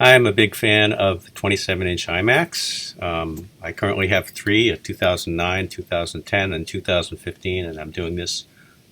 I'm a big fan of the 27-inch iMacs. I currently have three, a 2009, 2010, and 2015, and I'm doing this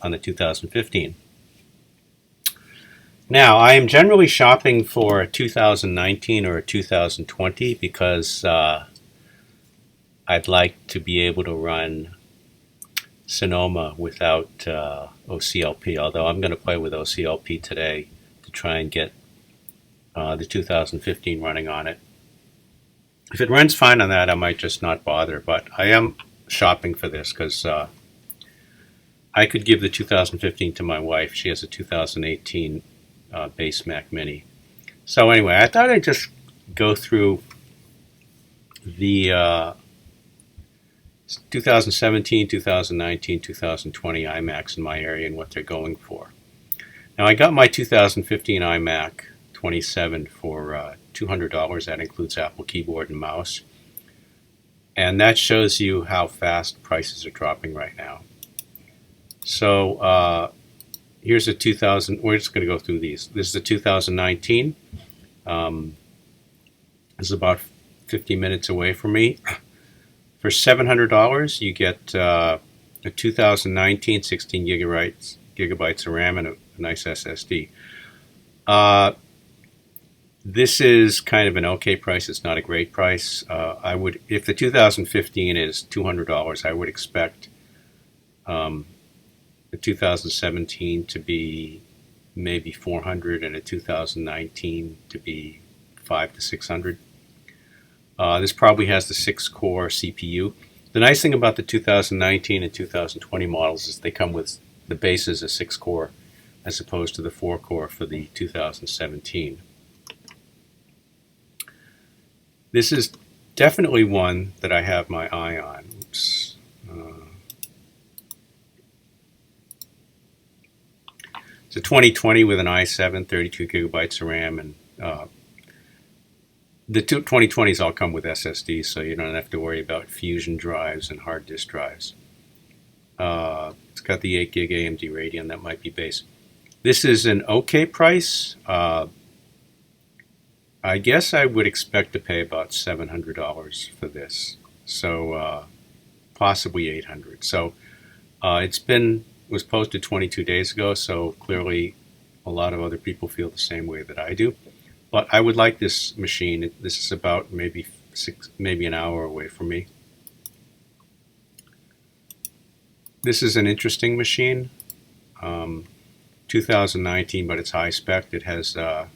on the 2015. Now, I am generally shopping for a 2019 or a 2020 because I'd like to be able to run Sonoma without OCLP, although I'm going to play with OCLP today to try and get the 2015 running on it. If it runs fine on that, I might just not bother, but I am shopping for this because I could give the 2015 to my wife. She has a 2018 base Mac Mini. So anyway, I thought I'd just go through the 2017, 2019, 2020 iMacs in my area and what they're going for. Now, I got my 2015 iMac 27 for $200. That includes Apple keyboard and mouse. And that shows you how fast prices are dropping right now. So here's a 2000. We're just going to go through these. This is a 2019. This is about 50 minutes away from me. For $700, you get a 2019 16 gigabytes of RAM and a nice SSD. This is kind of an okay price. It's not a great price. I would, if the 2015 is $200, I would expect the 2017 to be maybe $400 and a 2019 to be $500 to $600. This probably has the 6-core CPU. The nice thing about the 2019 and 2020 models is they come with the base as a 6-core as opposed to the 4-core for the 2017. This is definitely one that I have my eye on. Oops. It's a 2020 with an i7, 32 gigabytes of RAM, and the 2020s all come with SSDs, so you don't have to worry about fusion drives and hard disk drives. It's got the 8 gig AMD Radeon. That might be base. This is an okay price. I guess I would expect to pay about $700 for this, so possibly $800. So was posted 22 days ago, so clearly a lot of other people feel the same way that I do. But I would like this machine. This is about maybe an hour away from me. This is an interesting machine, 2019, but it's high spec. It has a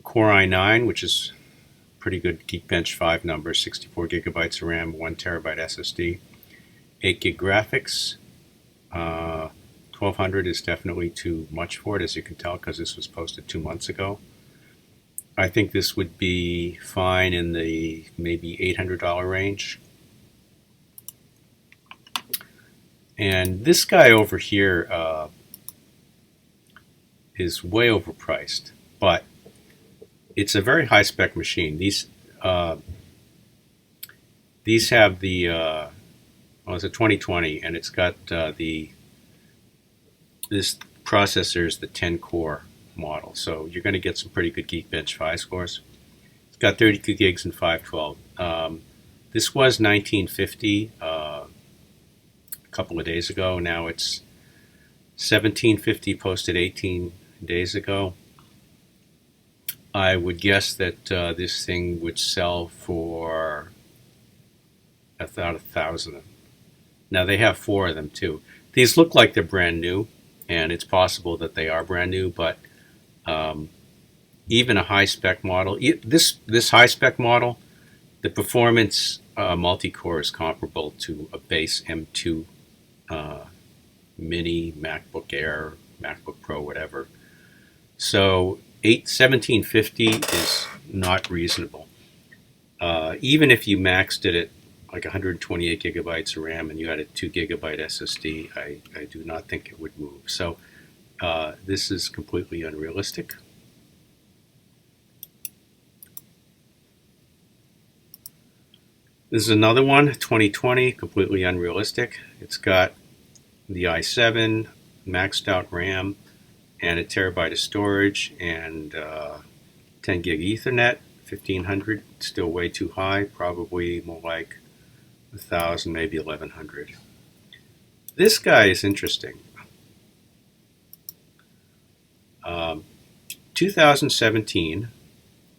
Core i9, which is pretty good Geekbench 5 number, 64 gigabytes of RAM, 1 terabyte SSD, 8 gig graphics. 1200 is definitely too much for it, as you can tell, because this was posted 2 months ago. I think this would be fine in the maybe $800 range. And this guy over here is way overpriced, but it's a very high spec machine. These have the it's a 2020, and it's got this processor is the 10 core model, so you're going to get some pretty good Geekbench 5 scores. It's got 32 gigs and 512. This was 1950 a couple of days ago. Now it's 1750, posted 18 days ago. I would guess that this thing would sell for about 1,000. Now they have 4 of them too. These look like they're brand new, and it's possible that they are brand new, but even a high-spec model, this high-spec model, the performance multi-core is comparable to a base M2 Mini, MacBook Air, MacBook Pro, whatever. So 1750 is not reasonable. Even if you maxed it at like 128 gigabytes of RAM and you had a 2 gigabyte SSD, I do not think it would move. So this is completely unrealistic. This is another one, 2020, completely unrealistic. It's got the i7, maxed out RAM, and a terabyte of storage, and 10 10 gig Ethernet, 1500, still way too high, probably more like 1000, maybe 1100. This guy is interesting. 2017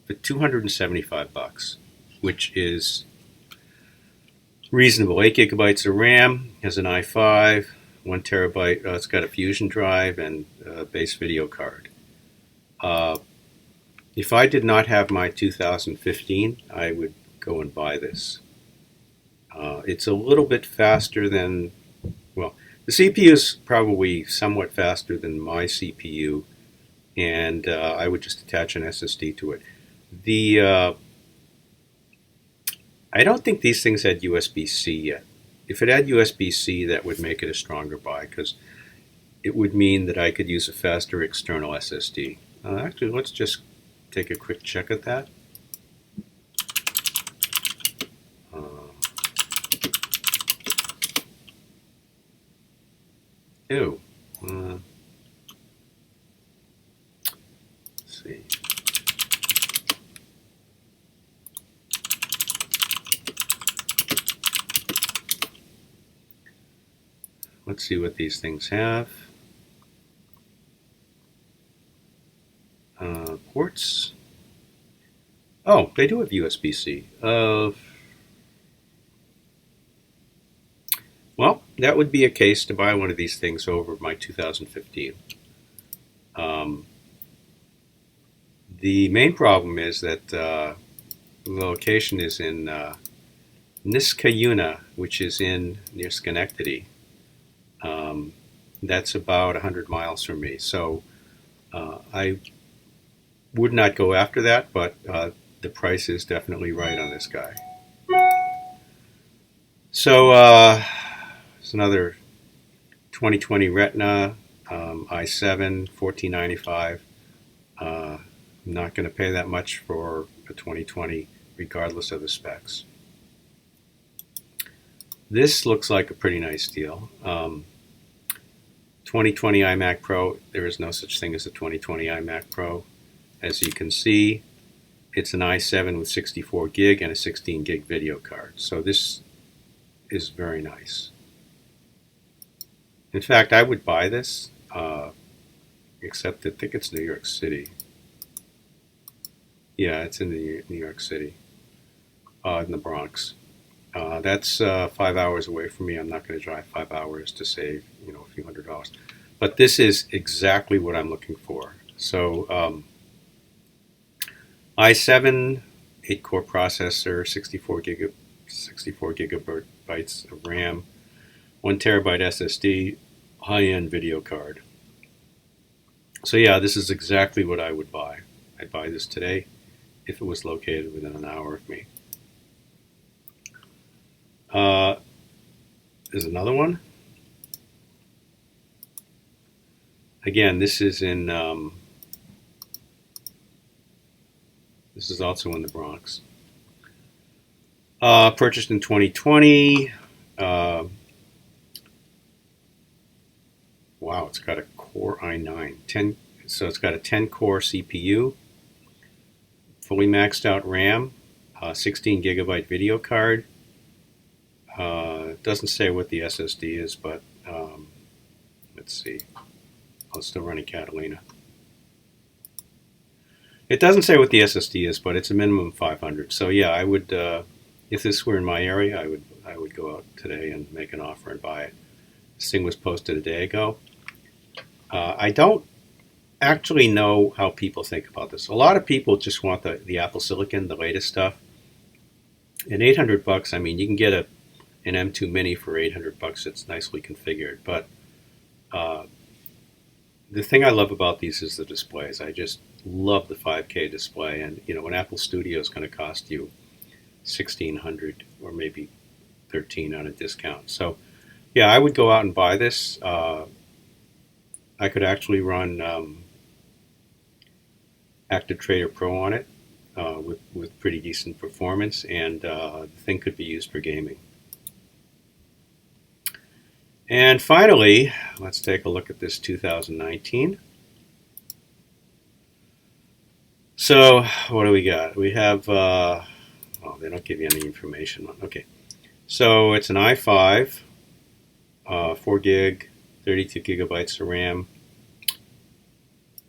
for $275, which is reasonable. 8 gigabytes of RAM, has an i5, 1 terabyte. It's got a Fusion drive and a base video card. If I did not have my 2015, I would go and buy this. It's a little bit faster than, well, the CPU is probably somewhat faster than my CPU, and I would just attach an SSD to it. I don't think these things had USB-C yet. If it had USB-C, that would make it a stronger buy, because it would mean that I could use a faster external SSD. Actually, let's just take a quick check at that. Ew. Let's see. Let's see what these things have. Ports. Oh, they do have USB-C. Well, that would be a case to buy one of these things over my 2015. The main problem is that the location is in Niskayuna, which is near Schenectady. That's about 100 miles from me. So I would not go after that, but the price is definitely right on this guy. So it's another 2020 Retina i7, $1495. I'm not going to pay that much for a 2020, regardless of the specs. This looks like a pretty nice deal. 2020 iMac Pro, there is no such thing as a 2020 iMac Pro. As you can see, it's an i7 with 64 gig and a 16 gig video card. So this is very nice. In fact, I would buy this, except I think it's New York City. Yeah, it's in New York City, in the Bronx. That's 5 hours away from me. I'm not going to drive 5 hours to save, a few $100s. But this is exactly what I'm looking for. So i7, 8-core processor, 64 gigabytes of RAM, 1 terabyte SSD, high-end video card. So yeah, this is exactly what I would buy. I'd buy this today if it was located within an hour of me. There's another one. Again, this is in. This is also in the Bronx. Purchased in 2020. Wow, it's got a Core i9, so it's got a 10-core CPU, fully maxed out RAM, 16 gigabyte video card. It doesn't say what the SSD is, but let's see. Oh, it's still running Catalina. It doesn't say what the SSD is, but it's a minimum of 500. So yeah, I would, if this were in my area, I would go out today and make an offer and buy it. This thing was posted a day ago. I don't actually know how people think about this. A lot of people just want the Apple Silicon, the latest stuff. And $800, I mean, you can get an M2 Mini for $800. It's nicely configured. But the thing I love about these is the displays. I just love the 5K display. And, an Apple Studio is going to cost you $1,600 or maybe $1,300 on a discount. So, yeah, I would go out and buy this. I could actually run Active Trader Pro on it with pretty decent performance, and the thing could be used for gaming. And finally, let's take a look at this 2019. So what do we got? We have, oh, they don't give you any information on. Okay, so it's an i5, 4 gig, 32 gigabytes of RAM,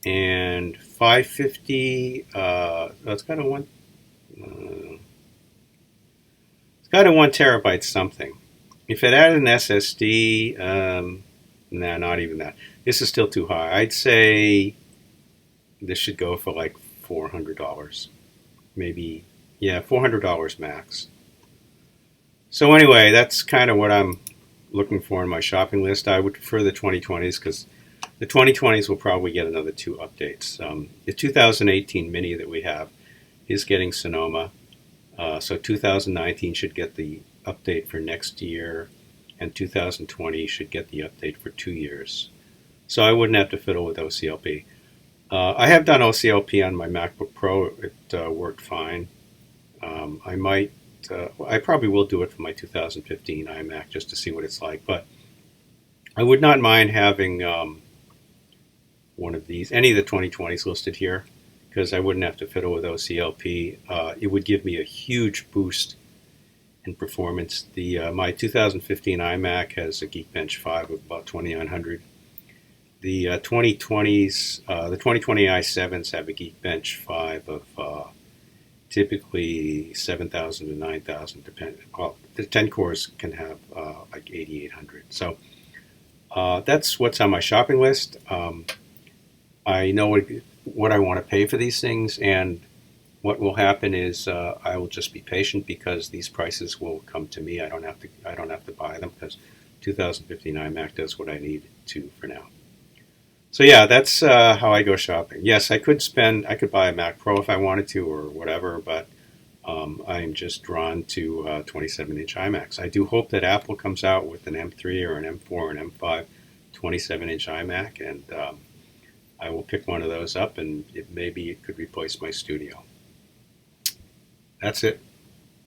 and 550. It's got a one. Uh, it's got a 1 terabyte something. If it had an SSD, nah, not even that. This is still too high. I'd say this should go for like $400, maybe. Yeah, $400 max. So anyway, that's kind of what I'm looking for in my shopping list. I would prefer the 2020s because the 2020s will probably get another 2 updates. The 2018 Mini that we have is getting Sonoma, so 2019 should get the update for next year, and 2020 should get the update for 2 years. So I wouldn't have to fiddle with OCLP. I have done OCLP on my MacBook Pro. It worked fine. I might, I probably will do it for my 2015 iMac just to see what it's like. But I would not mind having one of these, any of the 2020s listed here, because I wouldn't have to fiddle with OCLP. It would give me a huge boost in performance. The my 2015 iMac has a Geekbench 5 of about 2900. The 2020s, the 2020 i7s have a Geekbench 5 of typically 7,000 to 9,000, depending. Well, the 10 cores can have like 8,800. So that's what's on my shopping list. I know what I want to pay for these things, and what will happen is I will just be patient because these prices will come to me. I don't have to buy them because 2015 iMac does what I need to for now. So yeah, that's how I go shopping. Yes, I could buy a Mac Pro if I wanted to or whatever, but I'm just drawn to 27-inch iMacs. I do hope that Apple comes out with an M3 or an M4 or an M5 27-inch iMac, and I will pick one of those up, and maybe it could replace my studio. That's it.